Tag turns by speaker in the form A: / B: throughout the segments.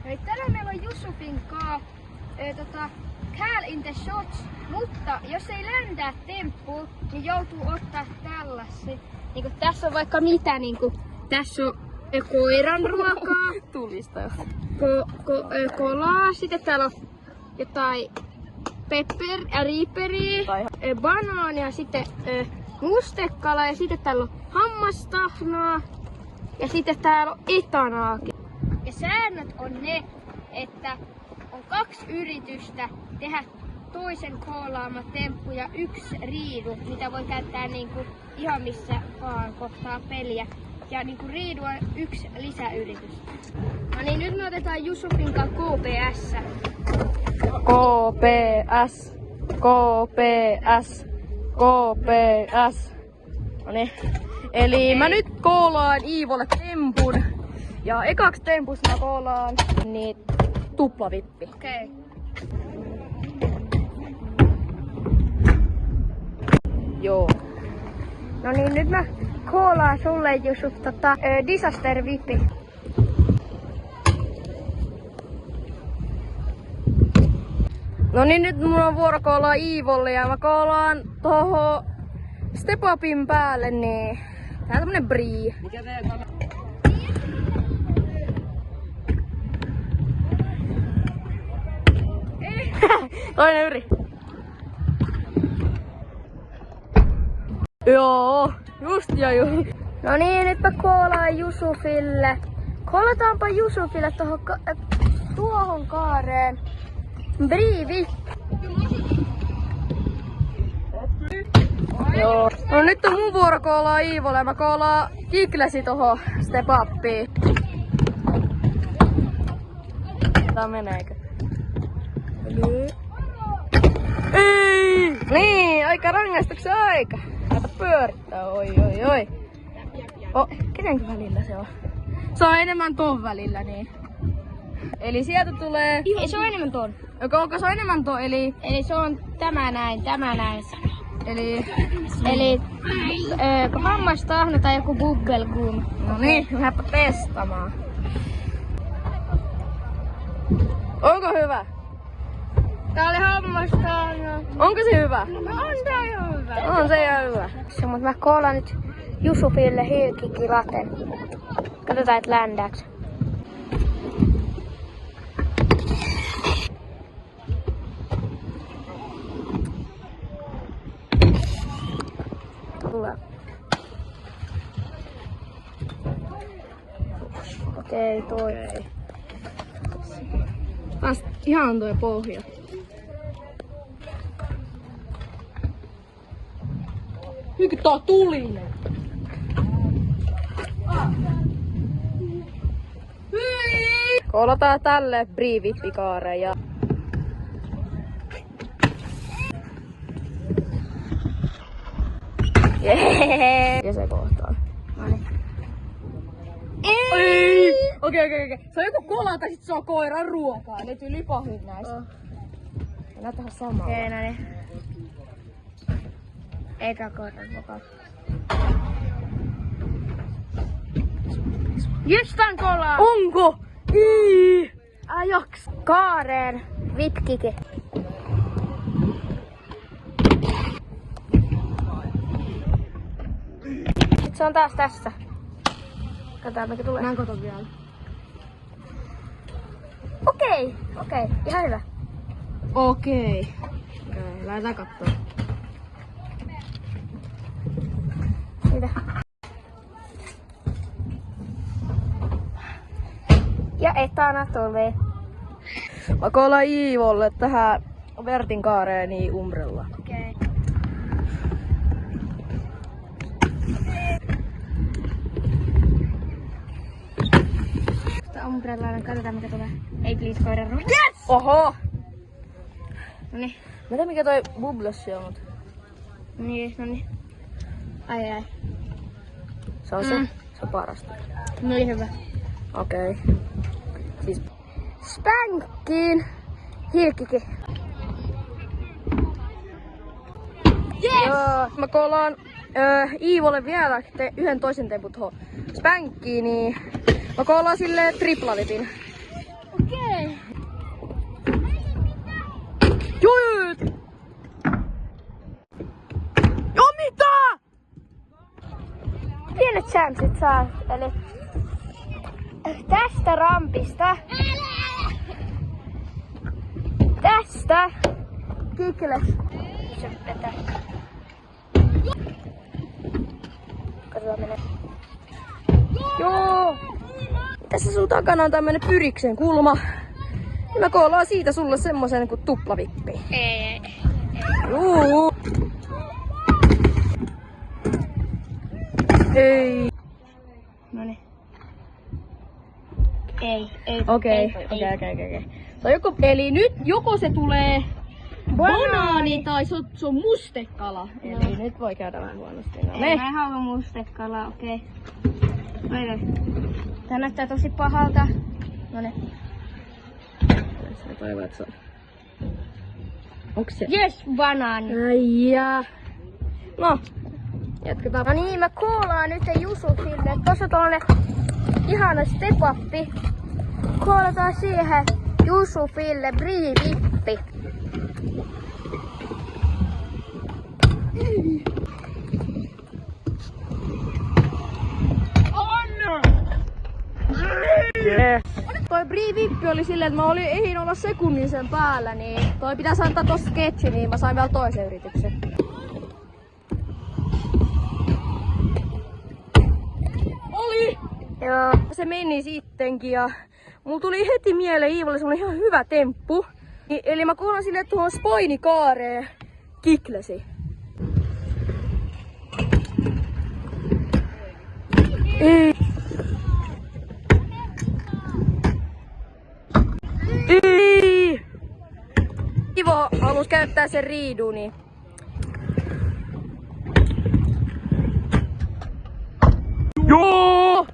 A: Eli tänään meillä on Yusufin kaa Cal in the shots, mutta jos ei ländää temppu, niin joutuu ottaa tällaisia. Niinku tässä on vaikka mitä, niinku tässä on koiran ruokaa.
B: Tulista jo.
A: Kolaa, sitten täällä on jotain riiperiä, banaania, sitten mustekala ja sitten täällä on hammastahnaa ja sitten täällä on etanaakin. Ja säännöt on ne, että on 2 yritystä tehdä toisen koolaama temppu ja 1 riidu, mitä voi käyttää niinku ihan missä vaan kohtaa peliä. Ja niinku riidu on 1 lisäyritys. No niin, nyt me otetaan Yusufin kanssa KPS.
B: KPS. KPS. KPS. Noniin. Eli mä nyt koolaan Iivolle tempun. Ja ekaks tempus mä koolaan niin tuplavippi.
A: Okei.
B: Joo.
A: No niin, nyt mä koolaan sulle Jusuf Disaster Vippi.
B: No niin, nyt mulla on vuoro koolaa Iivolle ja mä koolaan toho Step Upin päälle niin tää on tämmönen brie. Mikä teidän kannattaa? Toinen yri. Joo, just ja just.
A: No niin, nyt mä koolaan Yusufille. Koolataanpa Yusufille tuohon kaareen. Briivi.
B: Joo. No nyt on mun vuoro koolaa Iivolle ja mä koolaan Kiklesi tohon Step Upiin. Tää meneekö? Ei! Niin, aika rangaistuksen aika. Näitä pyörittää, oi. Kenenkin välillä se on? Se on enemmän ton välillä, niin. Eli sieltä tulee...
A: Ei, se on enemmän ton.
B: Onko se on enemmän ton, eli...
A: Eli se on tämä näin.
B: Eli
A: hammastahna tai joku bubblegum.
B: no niin, lähdepä testamaan. Onko hyvä?
A: Tää oli hammastahna.
B: Onko se hyvä?
A: On tää ihan hyvä.
B: On se ihan hyvä.
A: Mutta mä koolaan nyt Yusufille hilkikilaten. Katsotaan, et ländääks.
B: Tulee. Okei, toi ei. Taas ihan toi pohja. Hyky, tää on tulinen. Koolataan tälle briivippikaareen ja... Jee! Ja se kohtaa.
A: Noniin.
B: Ei! Okei. Se on joku kola tai sit se on koiran ruokaa. Ne tyli pahin näistä. Mennään tähän samalla.
A: Okei, noniin. Eikä koiran ruokaa. Jystan kolaa!
B: Onko? Ii! Ajaks!
A: Kaareen vitkike. Se on taas tässä. Katsotaan mikä tulee.
B: Mä en kato vielä.
A: Okei. Ihan hyvä.
B: Okei, lähdetään kattoo.
A: Siitä. Ja etana tulee.
B: Mä koolaan Iivolle tähän Vertin kaareen niin umbrella.
A: Okei. Umbrellana, katsotaan mitä tulee. Ei please koiran ruokaa.
B: Yes! Oho!
A: Noniin.
B: Mä tiedän mikä toi bublossi on, mut...
A: Noniin. Ai.
B: Se on se. Se on parasta.
A: No oli hyvä.
B: Okei. Siis...
A: Spankkiin. Hilkkikin.
B: Yes! Joo. Mä koolaan Iivolle vielä yhden toisen tempun tohon Spankkiin, niin... Mä koolaan silleen triplavipin.
A: Okei.
B: Joo! Joo mitä?
A: Pienet chanssit saa, eli tästä rampista. Tästä kikles. Se vetää. Katsotaan menee.
B: Joo! Tässä sun takana on tämmönen pyriksen kulma. Ja mä koolaan siitä sulle semmosen kuin tuplavippi.
A: Ei.
B: Juu! Ei.
A: Noniin. Ei.
B: Okei. Eli nyt joko se tulee banaani tai se on mustekala. Eli nyt voi käydä vähän huonosti. No,
A: Ei mä halua mustekala, okei. Tää näyttää tosi pahalta. Noniin.
B: Onks se?
A: Yes, banaani.
B: Äijä. No, jatketaan.
A: No niin, mä koolaan nyt Jusufille. Tossa on tollanen ihana step-appi. Koolataan siihen Jusufille Brie-vippi.
B: Yes. Toi Brie-vippi oli silleen, että mä ehdin olla sekunnin sen päällä, niin toi pitäisi antaa tossa sketchi, niin mä sain vielä toisen yrityksen. Oli!
A: Joo.
B: Se meni sittenkin ja mulla tuli heti mieleen Iivolle semmonen ihan hyvä temppu. Eli mä koolan silleen tuohon spoinikaareen kiklesi. Ei. Ei. Ivo halus käyttää sen riidun, niin joo!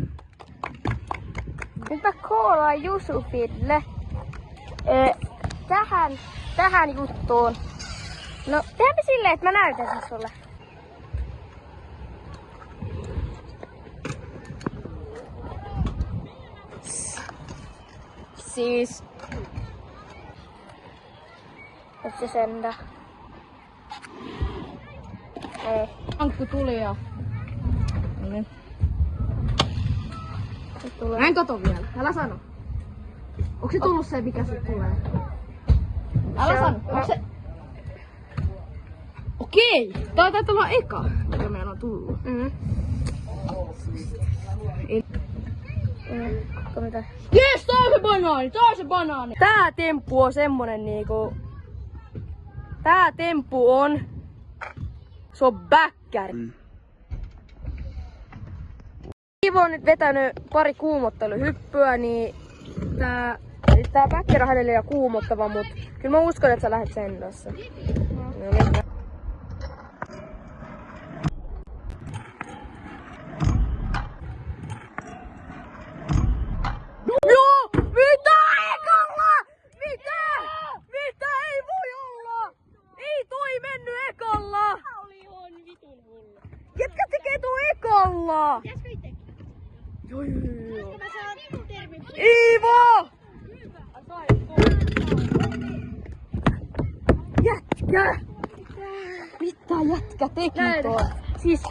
A: Nyt mä koolaan Jusufille tähän juttuun. No, tehdäänpä silleen, että mä näytän sen sulle.
B: Siis
A: Onko se senda? Ei.
B: ankku tuli ja niin.
A: Tulee.
B: Mä en kato vielä, älä sano. Onko se tullut se mikä se tulee? Älä
A: Se
B: sano,
A: on-
B: onko se... Okei, tää taitaa olla eka, mikä meillä on tullut.
A: Mm.
B: Ei.
A: Onko mitä?
B: Jes, tää on se banaani, tää on se banaani. Tää temppu on semmonen niinku... Tää temppu on... Se on bäkkäri. Ivo on nyt vetänyt pari kuumotteluhyppyä, niin tää bäkkäri on hänelle jo kuumottava, mut kyllä mä uskon, että sä lähdet sen tässä. No niin. Joo! Mitä ekalla? Mitä? Mitä? Ei voi olla! Ei toi mennyt ekalla!
A: Oli ihan vitun hullu.
B: Ketkä tekee tuo ekalla?
A: Pitäisikö itsekin?
B: Joo.
A: Mä saan vitun termin.
B: Iivo! Jätkä! Mitä jätkä teki
A: Näytä.
B: tuo? Siis